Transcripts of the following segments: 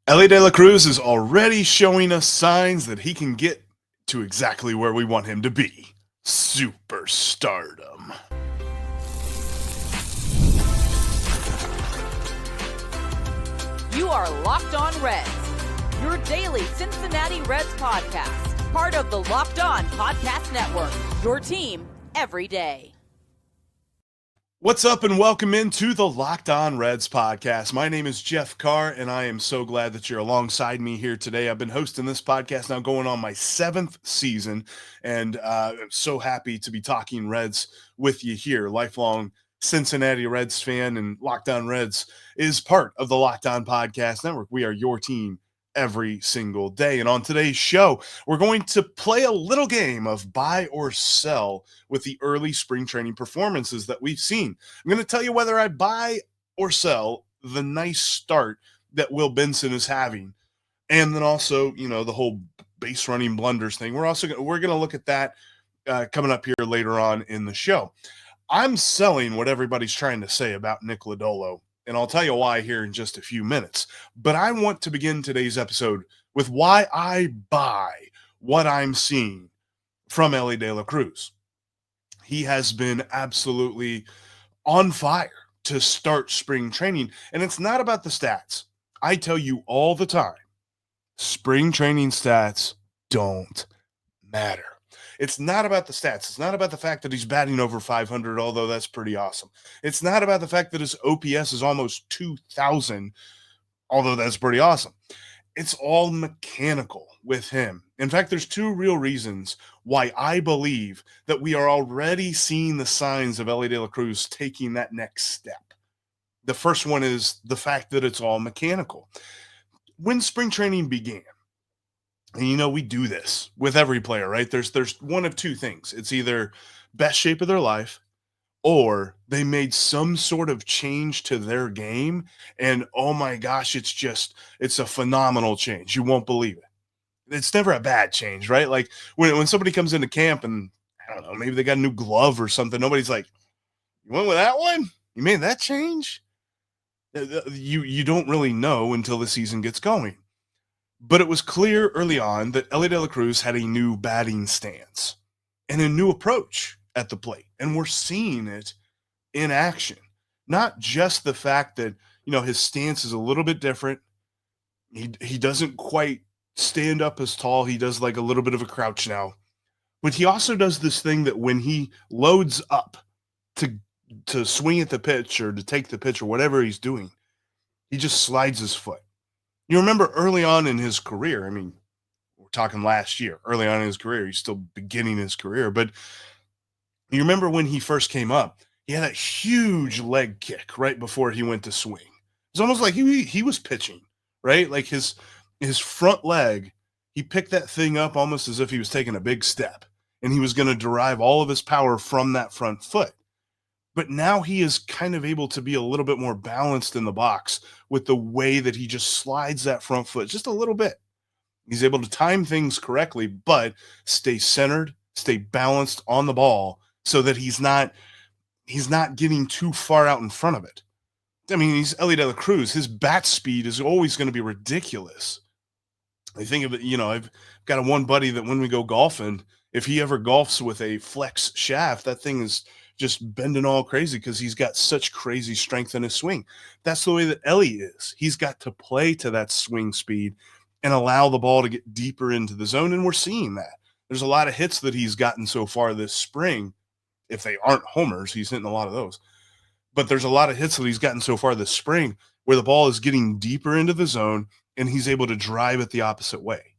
Elly De La Cruz is already showing us signs that he can get to exactly where we want him to be. Superstardom. You are Locked On Reds, your daily Cincinnati Reds podcast, part of the Locked On Podcast Network, your team every day. What's up and welcome into the Locked On Reds podcast. My name is Jeff Carr and I am so glad that you're alongside me here today. I've been hosting this podcast now going on my 7th season and I'm so happy to be talking Reds with you here. Lifelong Cincinnati Reds fan, and Locked On Reds is part of the Locked On Podcast Network. We are your team every single day. And on today's show, we're going to play a little game of buy or sell with the early spring training performances that we've seen. I'm going to tell you whether I buy or sell the nice start that Will Benson is having. And then also, the whole base running blunders thing. We're going to look at that coming up here later on in the show. I'm selling what everybody's trying to say about Nick Lodolo, and I'll tell you why here in just a few minutes. But I want to begin today's episode with why I buy what I'm seeing from Elly De La Cruz. He has been absolutely on fire to start spring training, and it's not about the stats. I tell you all the time, spring training stats don't matter. It's not about the stats. It's not about the fact that he's batting over 500, although that's pretty awesome. It's not about the fact that his OPS is almost 2,000, although that's pretty awesome. It's all mechanical with him. In fact, there's two real reasons why I believe that we are already seeing the signs of Elly De La Cruz taking that next step. The first one is the fact that it's all mechanical. When spring training began, and we do this with every player, right? There's one of two things. It's either best shape of their life or they made some sort of change to their game. And oh my gosh, it's a phenomenal change. You won't believe it. It's never a bad change, right? Like when somebody comes into camp and I don't know, maybe they got a new glove or something. Nobody's like, you went with that one? You made that change? You don't really know until the season gets going. But it was clear early on that Elly De La Cruz had a new batting stance and a new approach at the plate. And we're seeing it in action. Not just the fact that, his stance is a little bit different. He doesn't quite stand up as tall. He does like a little bit of a crouch now. But he also does this thing that when he loads up to swing at the pitch or to take the pitch or whatever he's doing, he just slides his foot. You remember early on in his career, we're talking last year, early on in his career, he's still beginning his career, but you remember when he first came up, he had that huge leg kick right before he went to swing. It's almost like he was pitching, right? Like his front leg, he picked that thing up almost as if he was taking a big step, and he was going to derive all of his power from that front foot. But now he is kind of able to be a little bit more balanced in the box with the way that he just slides that front foot just a little bit. He's able to time things correctly, but stay centered, stay balanced on the ball so that he's not getting too far out in front of it. He's Elly De La Cruz. His bat speed is always going to be ridiculous. I think of it, I've got one buddy that when we go golfing, if he ever golfs with a flex shaft, that thing is just bending all crazy because he's got such crazy strength in his swing. That's the way that Elly is. He's got to play to that swing speed and allow the ball to get deeper into the zone, and we're seeing that. There's a lot of hits that he's gotten so far this spring. If they aren't homers, he's hitting a lot of those. But there's a lot of hits that he's gotten so far this spring where the ball is getting deeper into the zone and he's able to drive it the opposite way.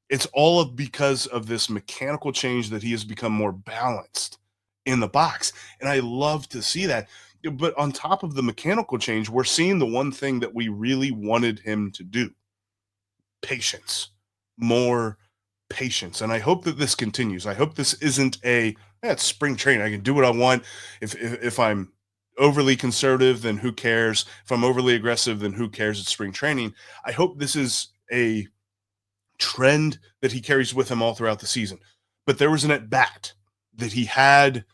It's all because of this mechanical change that he has become more balanced in the box. And I love to see that. But on top of the mechanical change, we're seeing the one thing that we really wanted him to do. Patience. More patience. And I hope that this continues. I hope this isn't it's spring training. I can do what I want. If I'm overly conservative, then who cares? If I'm overly aggressive, then who cares? It's spring training. I hope this is a trend that he carries with him all throughout the season. But there was an at-bat that he had.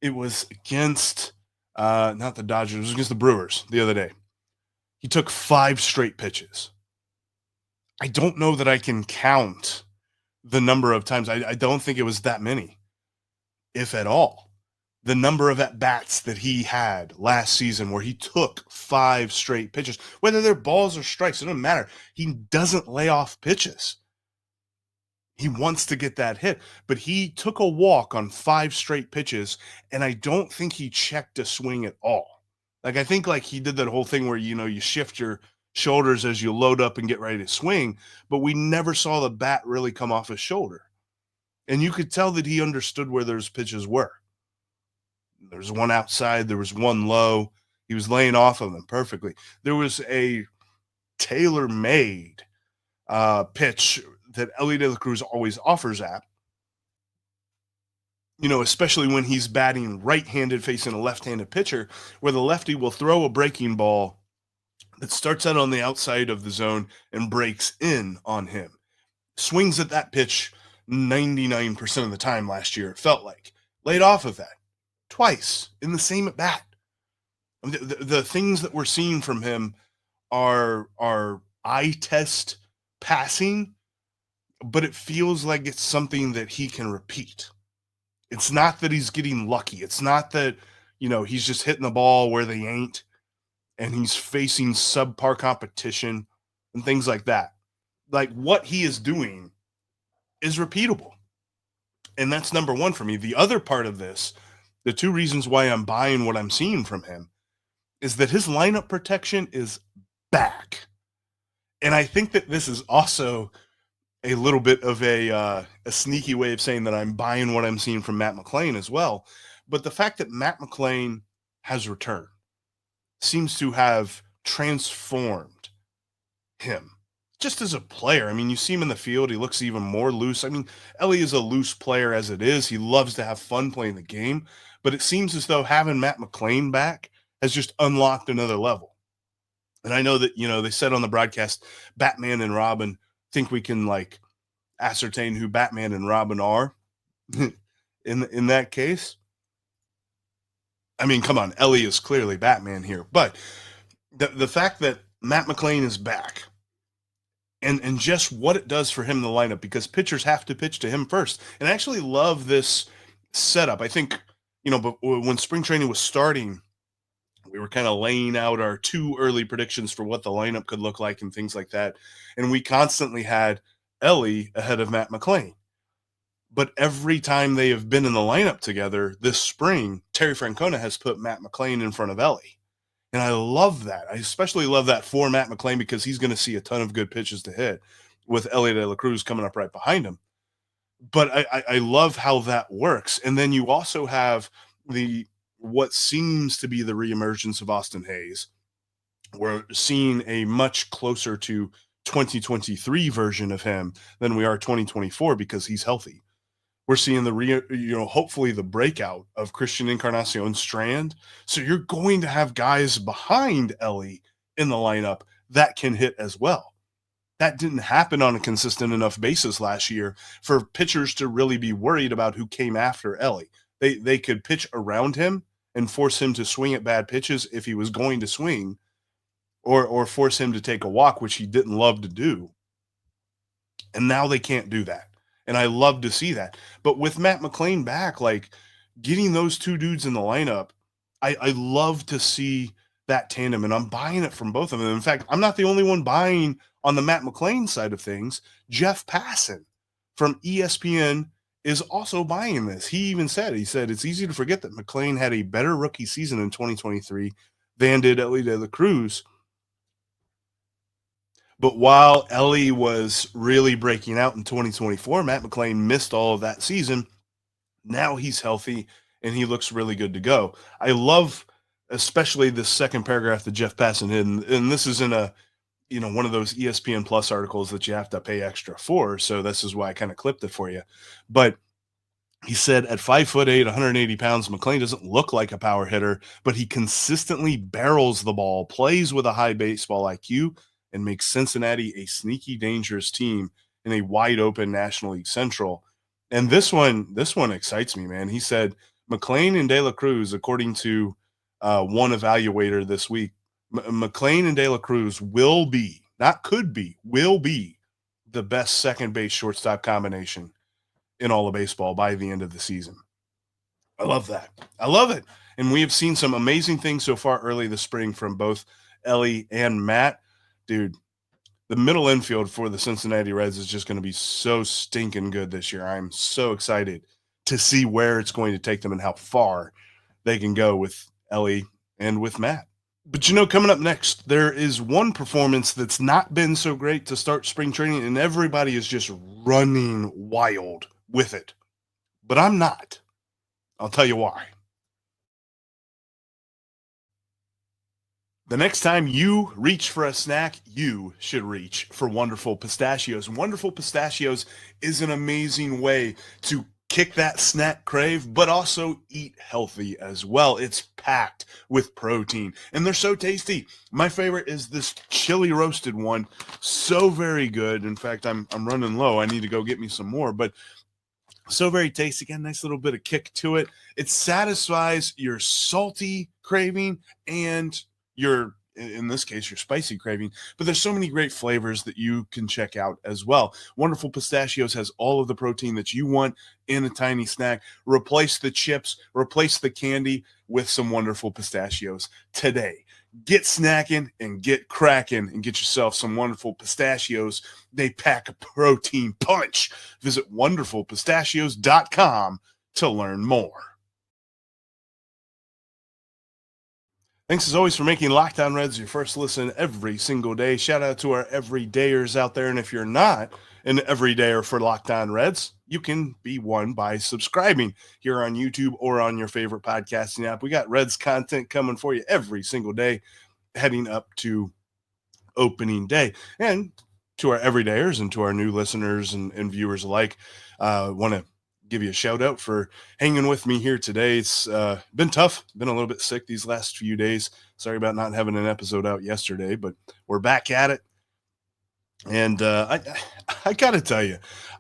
It was against not the Dodgers, it was against the Brewers the other day. He took 5 straight pitches. I don't know that I can count the number of times. I don't think it was that many, if at all. The number of at-bats that he had last season where he took 5 straight pitches, whether they're balls or strikes, it doesn't matter. He doesn't lay off pitches. He wants to get that hit, but he took a walk on 5 straight pitches, and I don't think he checked a swing at all. Like, I think, like, he did that whole thing where, you shift your shoulders as you load up and get ready to swing, but we never saw the bat really come off his shoulder. And you could tell that he understood where those pitches were. There was one outside, there was one low. He was laying off of them perfectly. There was a tailor-made pitch that Elly De La Cruz always offers at, especially when he's batting right-handed facing a left-handed pitcher, where the lefty will throw a breaking ball that starts out on the outside of the zone and breaks in on him. Swings at that pitch 99% of the time last year, it felt like. Laid off of that twice in the same at bat. The things that we're seeing from him are eye test passing, but it feels like it's something that he can repeat. It's not that he's getting lucky. It's not that, he's just hitting the ball where they ain't and he's facing subpar competition and things like that. Like, what he is doing is repeatable. And that's number one for me. The other part of this, the two reasons why I'm buying what I'm seeing from him, is that his lineup protection is back. And I think that this is also a little bit of a sneaky way of saying that I'm buying what I'm seeing from Matt McLain as well. But the fact that Matt McLain has returned seems to have transformed him just as a player. I mean, you see him in the field, he looks even more loose. I mean, Elly is a loose player as it is. He loves to have fun playing the game, but it seems as though having Matt McLain back has just unlocked another level. And I know that, they said on the broadcast, Batman and Robin, think we can like ascertain who Batman and Robin are in that case. I mean, come on, Elly is clearly Batman here, but the fact that Matt McLain is back and just what it does for him in the lineup, because pitchers have to pitch to him first. And I actually love this setup. I think, but when spring training was starting, we were kind of laying out our too early predictions for what the lineup could look like and things like that. And we constantly had Elly ahead of Matt McLain. But every time they have been in the lineup together this spring, Terry Francona has put Matt McLain in front of Elly. And I love that. I especially love that for Matt McLain because he's going to see a ton of good pitches to hit with Elly De La Cruz coming up right behind him. But I love how that works. And then you also have what seems to be the reemergence of Austin Hayes. We're seeing a much closer to 2023 version of him than we are 2024 because he's healthy. We're seeing hopefully the breakout of Christian Encarnacion Strand. So you're going to have guys behind Elly in the lineup that can hit as well. That didn't happen on a consistent enough basis last year for pitchers to really be worried about who came after Elly. They could pitch around him and force him to swing at bad pitches if he was going to swing, or force him to take a walk, which he didn't love to do. And now they can't do that. And I love to see that. But with Matt McLain back, like getting those two dudes in the lineup, I love to see that tandem. And I'm buying it from both of them. In fact, I'm not the only one buying on the Matt McLain side of things. Jeff Passan from ESPN is also buying this. He even said, it's easy to forget that McLain had a better rookie season in 2023 than did Elly De La Cruz. But while Elly was really breaking out in 2024, Matt McLain missed all of that season. Now he's healthy and he looks really good to go. I love especially the second paragraph that Jeff Passan hid, and this is in one of those ESPN Plus articles that you have to pay extra for. So this is why I kind of clipped it for you. But he said at 5'8", 180 pounds, McLain doesn't look like a power hitter, but he consistently barrels the ball, plays with a high baseball IQ, and makes Cincinnati a sneaky, dangerous team in a wide-open National League Central. And this one excites me, man. He said McLain and De La Cruz, according to one evaluator this week, McLain and De La Cruz will be, not could be, will be the best second base shortstop combination in all of baseball by the end of the season. I love that. I love it. And we have seen some amazing things so far early this spring from both Elly and Matt. Dude, the middle infield for the Cincinnati Reds is just going to be so stinking good this year. I'm so excited to see where it's going to take them and how far they can go with Elly and with Matt. But coming up next, there is one performance that's not been so great to start spring training, and everybody is just running wild with it. But I'm not. I'll tell you why. The next time you reach for a snack, you should reach for Wonderful Pistachios. Wonderful Pistachios is an amazing way to kick that snack crave, but also eat healthy as well. It's packed with protein, and they're so tasty. My favorite is this chili roasted one. So very good. In fact, I'm running low. I need to go get me some more, but so very tasty. Got a nice little bit of kick to it. It satisfies your salty craving and in this case, your spicy craving, but there's so many great flavors that you can check out as well. Wonderful Pistachios has all of the protein that you want in a tiny snack. Replace the chips, replace the candy with some Wonderful Pistachios today. Get snacking and get cracking and get yourself some Wonderful Pistachios. They pack a protein punch. Visit wonderfulpistachios.com to learn more. Thanks as always for making Locked On Reds your first listen every single day. Shout out to our everydayers out there. And if you're not an everydayer for Locked On Reds, you can be one by subscribing here on YouTube or on your favorite podcasting app. We got Reds content coming for you every single day heading up to opening day. And to our everydayers and to our new listeners and viewers alike, want to give you a shout out for hanging with me here today. It's been tough. Been a little bit sick these last few days. Sorry about not having an episode out yesterday, but we're back at it. And I gotta tell you,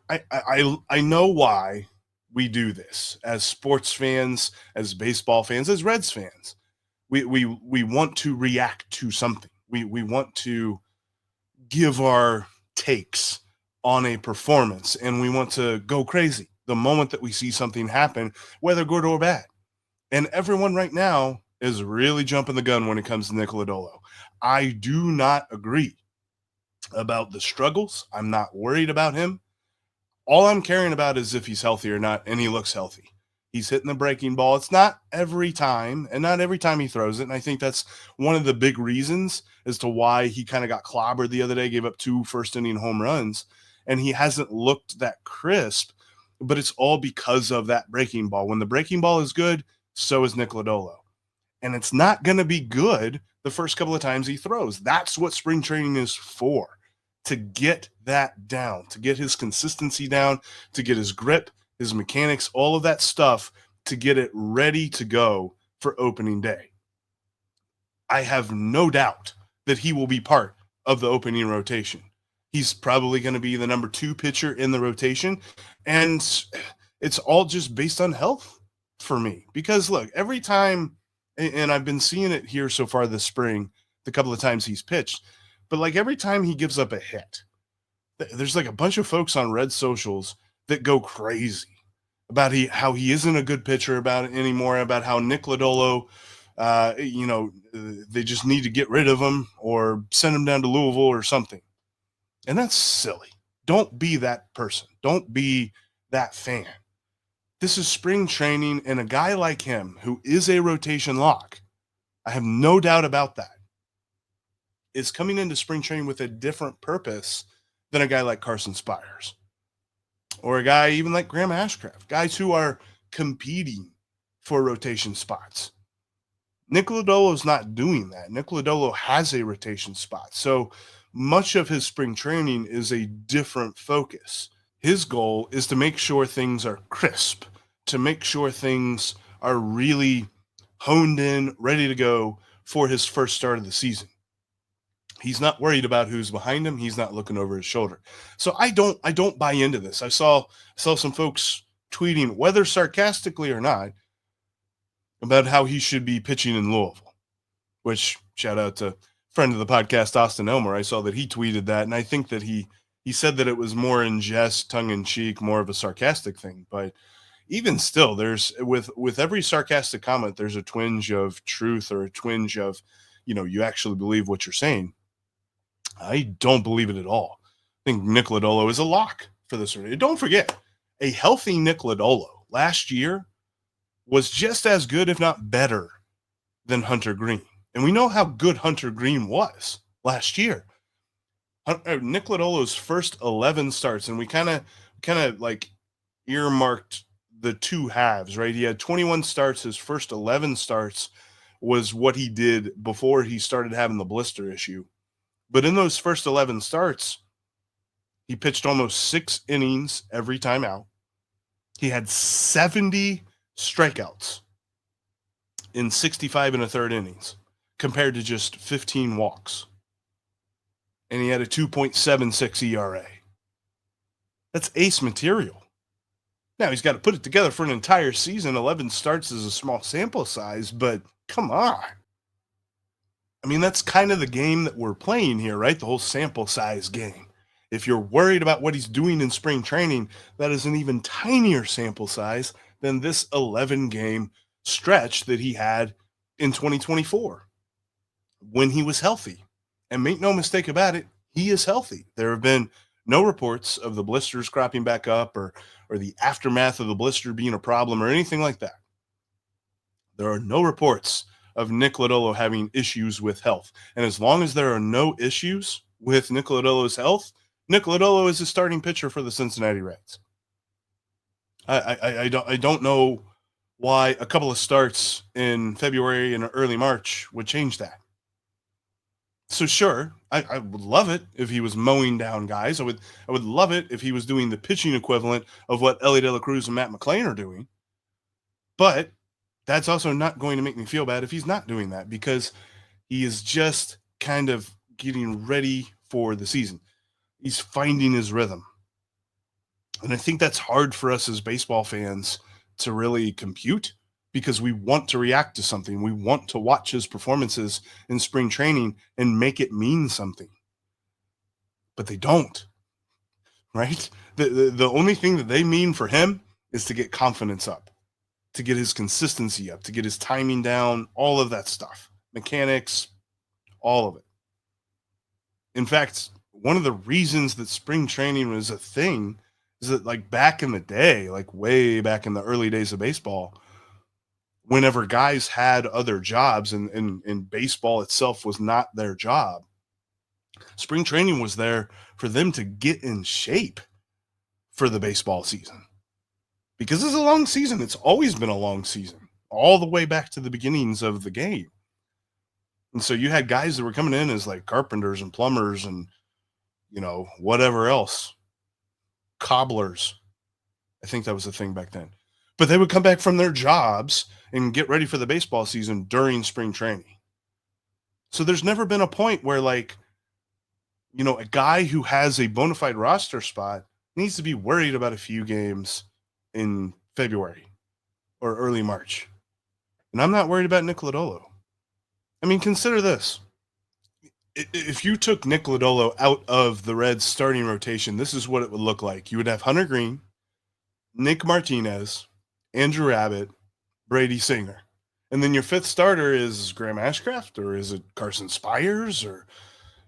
I know why we do this as sports fans, as baseball fans, as Reds fans. We want to react to something. We want to give our takes on a performance, and we want to go crazy the moment that we see something happen, whether good or bad. And everyone right now is really jumping the gun when it comes to Nick Lodolo. I do not agree about the struggles. I'm not worried about him. All I'm caring about is if he's healthy or not, and he looks healthy. He's hitting the breaking ball. It's not every time, and not every time he throws it. And I think that's one of the big reasons as to why he kind of got clobbered the other day, gave up 2 first-inning home runs, and he hasn't looked that crisp. But it's all because of that breaking ball. When the breaking ball is good, so is Nick Lodolo. And it's not going to be good the first couple of times he throws. That's what spring training is for, to get that down, to get his consistency down, to get his grip, his mechanics, all of that stuff, to get it ready to go for opening day. I have no doubt that he will be part of the opening rotation. He's probably going to be the number 2 pitcher in the rotation. And it's all just based on health for me. Because, look, every time, and I've been seeing it here so far this spring, the couple of times he's pitched, but like every time he gives up a hit, there's like a bunch of folks on Red socials that go crazy about how he isn't a good pitcher about it anymore, about how Nick Lodolo, they just need to get rid of him or send him down to Louisville or something. And that's silly. Don't be that person. Don't be that fan. This is spring training, and a guy like him, who is a rotation lock, I have no doubt about that, is coming into spring training with a different purpose than a guy like Carson Spires or a guy even like Graham Ashcraft, guys who are competing for rotation spots. Nick Lodolo is not doing that. Nick Lodolo has a rotation spot. So much of his spring training is a different focus. His goal is to make sure things are crisp, to make sure things are really honed in, ready to go for his first start of the season. He's not worried about who's behind him. He's not looking over his shoulder. So I don't buy into this. I saw some folks tweeting, whether sarcastically or not, about how he should be pitching in Louisville, which, shout out to friend of the podcast, Austin Elmer. I saw that he tweeted that, and I think that he He said that it was more in jest, tongue in cheek, more of a sarcastic thing. But even still, there's with every sarcastic comment, there's a twinge of truth or a twinge of, you actually believe what you're saying. I don't believe it at all. I think Nick Lodolo is a lock for this. Don't forget, a healthy Nick Lodolo last year was just as good, if not better, than Hunter Green. And we know how good Hunter Green was last year. Nick Lodolo's first 11 starts, and we kind of like earmarked the two halves, right? He had 21 starts. His first 11 starts was what he did before he started having the blister issue. But in those first 11 starts, he pitched almost 6 innings every time out. He had 70 strikeouts in 65 and a third innings compared to just 15 walks. And he had a 2.76 ERA. That's ace material. Now, he's got to put it together for an entire season. 11 starts is a small sample size, but come on. I mean, that's kind of the game that we're playing here, right? The whole sample size game. If you're worried about what he's doing in spring training, that is an even tinier sample size than this 11-game stretch that he had in 2024 when he was healthy. And make no mistake about it, he is healthy. There have been no reports of the blisters cropping back up or the aftermath of the blister being a problem or anything like that. There are no reports of Nick Lodolo having issues with health. And as long as there are no issues with Nick Lodolo's health, Nick Lodolo is a starting pitcher for the Cincinnati Reds. I don't know why a couple of starts in February and early March would change that. So sure, I would love it if he was mowing down guys. I would love it if he was doing the pitching equivalent of what Elly De La Cruz and Matt McLain are doing. But that's also not going to make me feel bad if he's not doing that, because he is just kind of getting ready for the season. He's finding his rhythm. And I think that's hard for us as baseball fans to really compute, because we want to react to something. We want to watch his performances in spring training and make it mean something. But they don't, right? The only thing that they mean for him is to get confidence up, to get his consistency up, to get his timing down, all of that stuff. Mechanics, all of it. In fact, one of the reasons that spring training was a thing is that, like, back in the day, like way back in the early days of baseball, whenever guys had other jobs and baseball itself was not their job, spring training was there for them to get in shape for the baseball season. Because it's a long season. It's always been a long season, all the way back to the beginnings of the game. And so you had guys that were coming in as like carpenters and plumbers and, whatever else, cobblers. I think that was a thing back then. But they would come back from their jobs and get ready for the baseball season during spring training. So there's never been a point where, like, a guy who has a bona fide roster spot needs to be worried about a few games in February or early March. And I'm not worried about Nick Lodolo. I mean, consider this. If you took Nick Lodolo out of the Reds starting rotation, this is what it would look like. You would have Hunter Green, Nick Martinez, Andrew Abbott, Brady Singer. And then your fifth starter is Graham Ashcraft, or is it Carson Spires, or,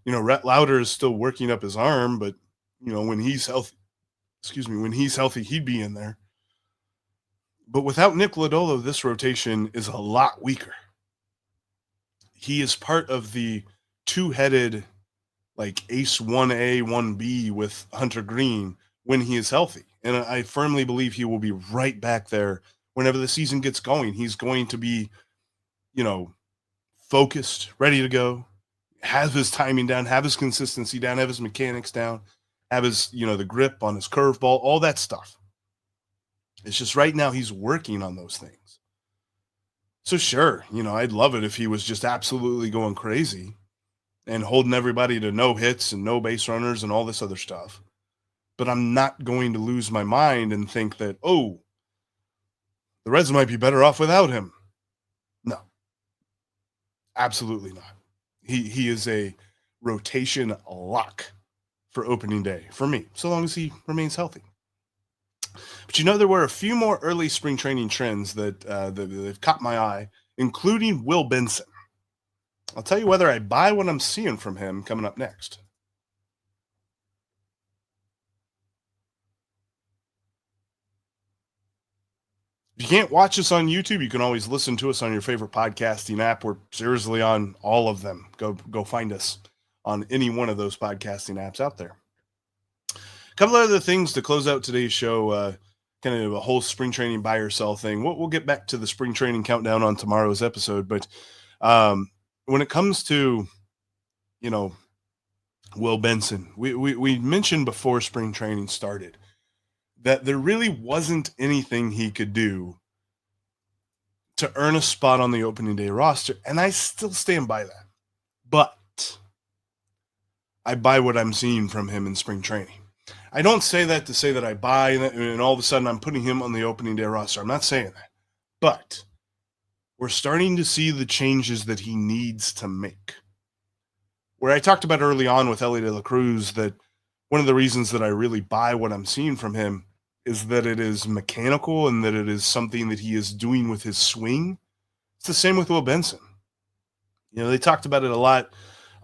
Rhett Lauder is still working up his arm, but, when he's healthy, he'd be in there. But without Nick Lodolo, this rotation is a lot weaker. He is part of the two-headed, like, ace 1A, 1B with Hunter Green when he is healthy. And I firmly believe he will be right back there whenever the season gets going. He's going to be, focused, ready to go, have his timing down, have his consistency down, have his mechanics down, have his, the grip on his curveball, all that stuff. It's just right now he's working on those things. So sure, I'd love it if he was just absolutely going crazy and holding everybody to no hits and no base runners and all this other stuff. But I'm not going to lose my mind and think that, the Reds might be better off without him. No, absolutely not. He is a rotation lock for opening day for me, so long as he remains healthy. But there were a few more early spring training trends that caught my eye, including Will Benson. I'll tell you whether I buy what I'm seeing from him coming up next. If you can't watch us on YouTube, you can always listen to us on your favorite podcasting app. We're seriously on all of them. Go find us on any one of those podcasting apps out there. A couple of other things to close out today's show, kind of a whole spring training buy or sell thing. We'll get back to the spring training countdown on tomorrow's episode, but when it comes to, Will Benson, we mentioned before spring training started that there really wasn't anything he could do to earn a spot on the opening day roster, and I still stand by that. But I buy what I'm seeing from him in spring training. I don't say that to say that I buy and all of a sudden I'm putting him on the opening day roster. I'm not saying that. But we're starting to see the changes that he needs to make. Where I talked about early on with Elly De La Cruz that one of the reasons that I really buy what I'm seeing from him is that it is mechanical and that it is something that he is doing with his swing. It's the same with Will Benson. They talked about it a lot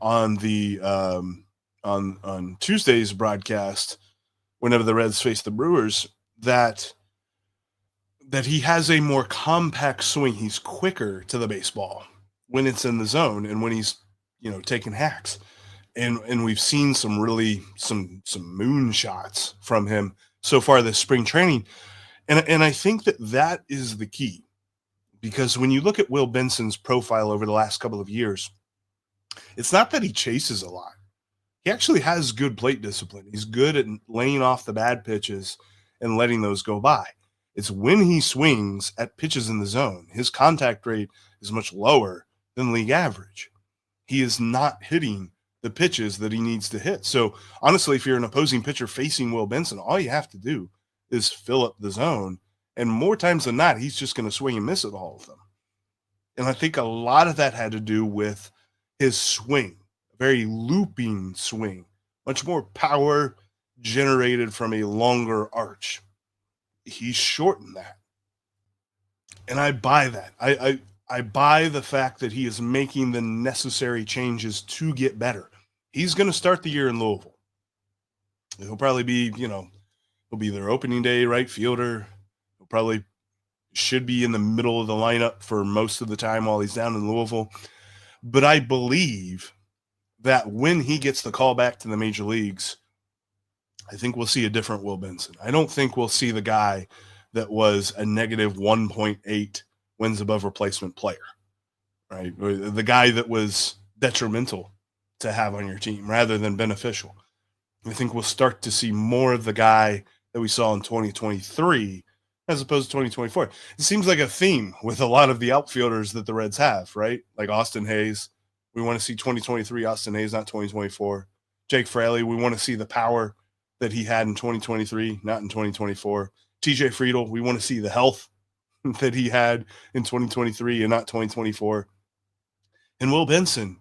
on the on Tuesday's broadcast whenever the Reds face the Brewers that he has a more compact swing. He's quicker to the baseball when it's in the zone and when he's taking hacks. And we've seen some moon shots from him so far this spring training. And I think that is the key, because when you look at Will Benson's profile over the last couple of years, it's not that he chases a lot. He actually has good plate discipline. He's good at laying off the bad pitches and letting those go by. It's when he swings at pitches in the zone, his contact rate is much lower than league average. He is not hitting the pitches that he needs to hit. So honestly, if you're an opposing pitcher facing Will Benson, all you have to do is fill up the zone. And more times than not, he's just going to swing and miss at all of them. And I think a lot of that had to do with his swing, a very looping swing, much more power generated from a longer arch. He's shortened that. And I buy that. I buy the fact that he is making the necessary changes to get better. He's going to start the year in Louisville. He'll probably be, he'll be their opening day right fielder. He'll probably should be in the middle of the lineup for most of the time while he's down in Louisville. But I believe that when he gets the call back to the major leagues, I think we'll see a different Will Benson. I don't think we'll see the guy that was a negative 1.8 wins above replacement player, right? Or the guy that was detrimental to have on your team rather than beneficial. I think we'll start to see more of the guy that we saw in 2023 as opposed to 2024. It seems like a theme with a lot of the outfielders that the Reds have, right? Like Austin Hayes. We want to see 2023 Austin Hayes, not 2024. Jake Fraley, we want to see the power that he had in 2023, not in 2024. TJ Friedel, we want to see the health that he had in 2023 and not 2024. And Will Benson,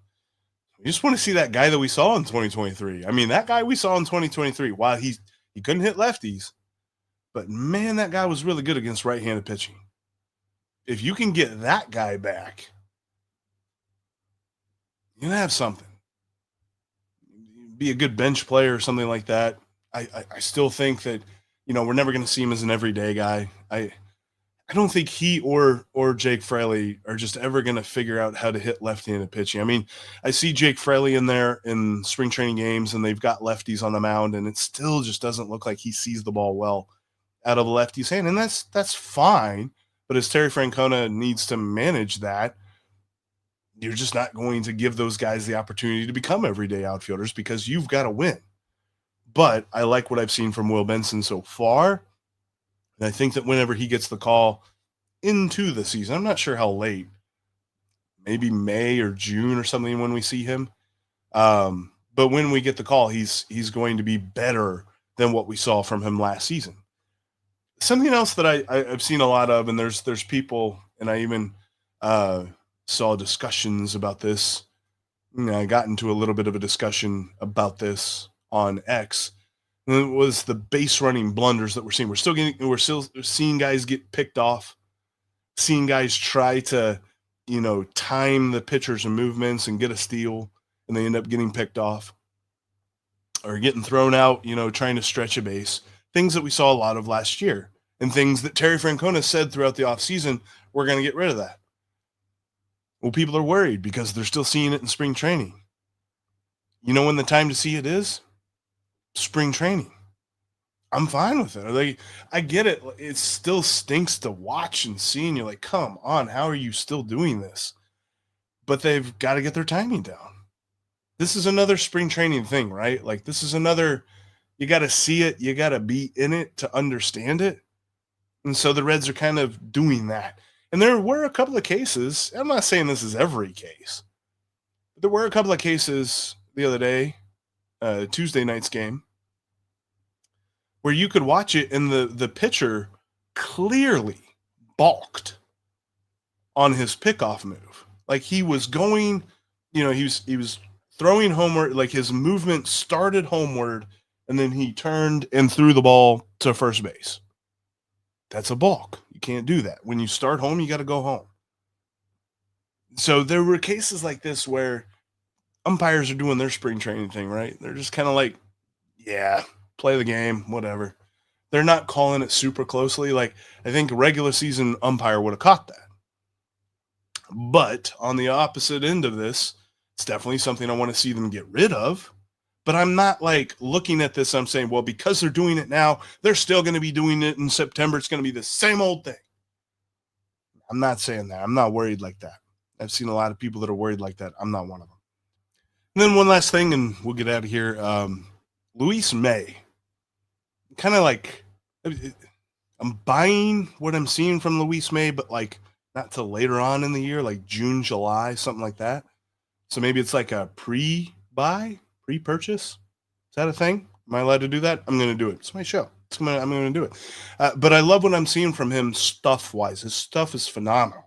we just want to see that guy that we saw in 2023. I mean, that guy we saw in 2023, while he couldn't hit lefties, but man, that guy was really good against right-handed pitching. If you can get that guy back, you're going to have something. Be a good bench player or something like that. I still think that, we're never going to see him as an everyday guy. I don't think he or Jake Fraley are just ever going to figure out how to hit left-handed pitching. I mean, I see Jake Fraley in there in spring training games, and they've got lefties on the mound, and it still just doesn't look like he sees the ball well out of a lefty's hand, and that's fine. But as Terry Francona needs to manage that, you're just not going to give those guys the opportunity to become everyday outfielders because you've got to win. But I like what I've seen from Will Benson so far. And I think that whenever he gets the call into the season, I'm not sure how late, maybe May or June or something when we see him. But when we get the call, he's going to be better than what we saw from him last season. Something else that I've seen a lot of, and there's people, and I even saw discussions about this. I got into a little bit of a discussion about this on X. And it was the base running blunders that we're seeing. We're still seeing guys get picked off, seeing guys try to, time the pitchers and movements and get a steal, and they end up getting picked off or getting thrown out, trying to stretch a base. Things that we saw a lot of last year, and things that Terry Francona said throughout the offseason, we're going to get rid of that. Well, people are worried because they're still seeing it in spring training. You know when the time to see it is? Spring training. I'm fine with it. Like, I get it. It still stinks to watch and see, and you're like, come on, how are you still doing this? But they've got to get their timing down. This is another spring training thing, right? Like, this is another, you got to see it, you got to be in it to understand it. And so the Reds are kind of doing that. And there were a couple of cases, I'm not saying this is every case, but there were a couple of cases the other day, Tuesday night's game, where you could watch it and the pitcher clearly balked on his pickoff move. Like, he was going, he was throwing homeward, like his movement started homeward, and then he turned and threw the ball to first base. That's a balk. You can't do that. When you start home, you got to go home. So there were cases like this where umpires are doing their spring training thing, right? They're just kind of like, yeah, play the game, whatever. They're not calling it super closely. Like, I think a regular season umpire would have caught that. But on the opposite end of this, it's definitely something I want to see them get rid of. But I'm not like looking at this, I'm saying, well, because they're doing it now, they're still going to be doing it in September. It's going to be the same old thing. I'm not saying that. I'm not worried like that. I've seen a lot of people that are worried like that. I'm not one of them. And then one last thing, and we'll get out of here. Luis Mey. Kind of like, I'm buying what I'm seeing from Luis Mey, but like not till later on in the year, like June, July, something like that. So maybe it's like a pre-buy, pre-purchase. Is that a thing? Am I allowed to do that? I'm going to do it. It's my show. I'm going to do it. But I love what I'm seeing from him stuff-wise. His stuff is phenomenal.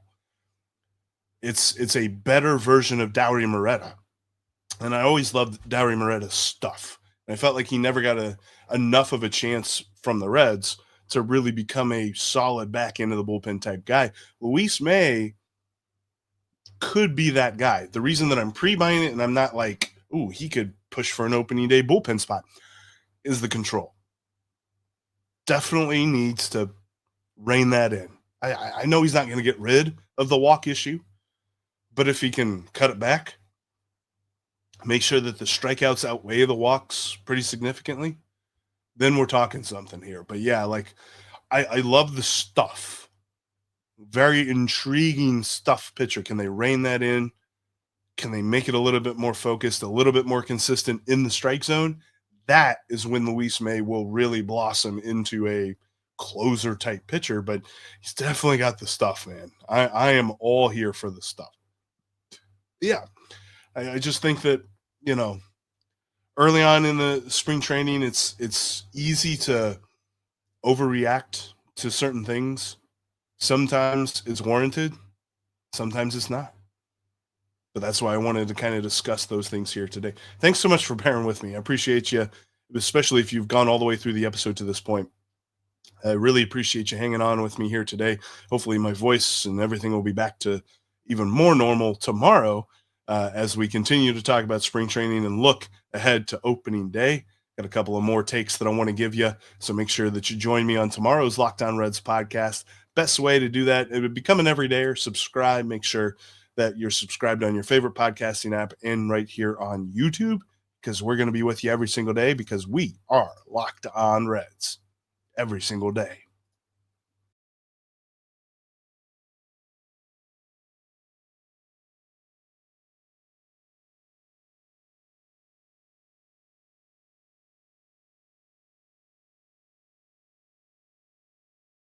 It's a better version of Dauri Moreta. And I always loved Dauri Moreta's stuff. And I felt like he never got enough of a chance from the Reds to really become a solid back end of the bullpen type guy. Luis Mey could be that guy. The reason that I'm pre-buying it and I'm not like, ooh, he could push for an opening day bullpen spot is the control. Definitely needs to rein that in. I know he's not going to get rid of the walk issue, but if he can cut it back, make sure that the strikeouts outweigh the walks pretty significantly, then we're talking something here. But yeah, like I love the stuff. Very intriguing stuff pitcher. Can they rein that in? Can they make it a little bit more focused, a little bit more consistent in the strike zone? That is when Luis Mey will really blossom into a closer type pitcher, but he's definitely got the stuff, man. I am all here for the stuff. Yeah. I just think that, early on in the spring training, it's easy to overreact to certain things. Sometimes it's warranted. Sometimes it's not. But that's why I wanted to kind of discuss those things here today. Thanks so much for bearing with me. I appreciate you, especially if you've gone all the way through the episode to this point. I really appreciate you hanging on with me here today. Hopefully my voice and everything will be back to even more normal tomorrow as we continue to talk about spring training and look ahead to opening day. Got a couple of more takes that I want to give you, so make sure that you join me on tomorrow's Locked On Reds podcast. Best way to do that, it would become an everydayer. Subscribe. Make sure that you're subscribed on your favorite podcasting app and right here on YouTube, because we're going to be with you every single day because we are Locked On Reds every single day.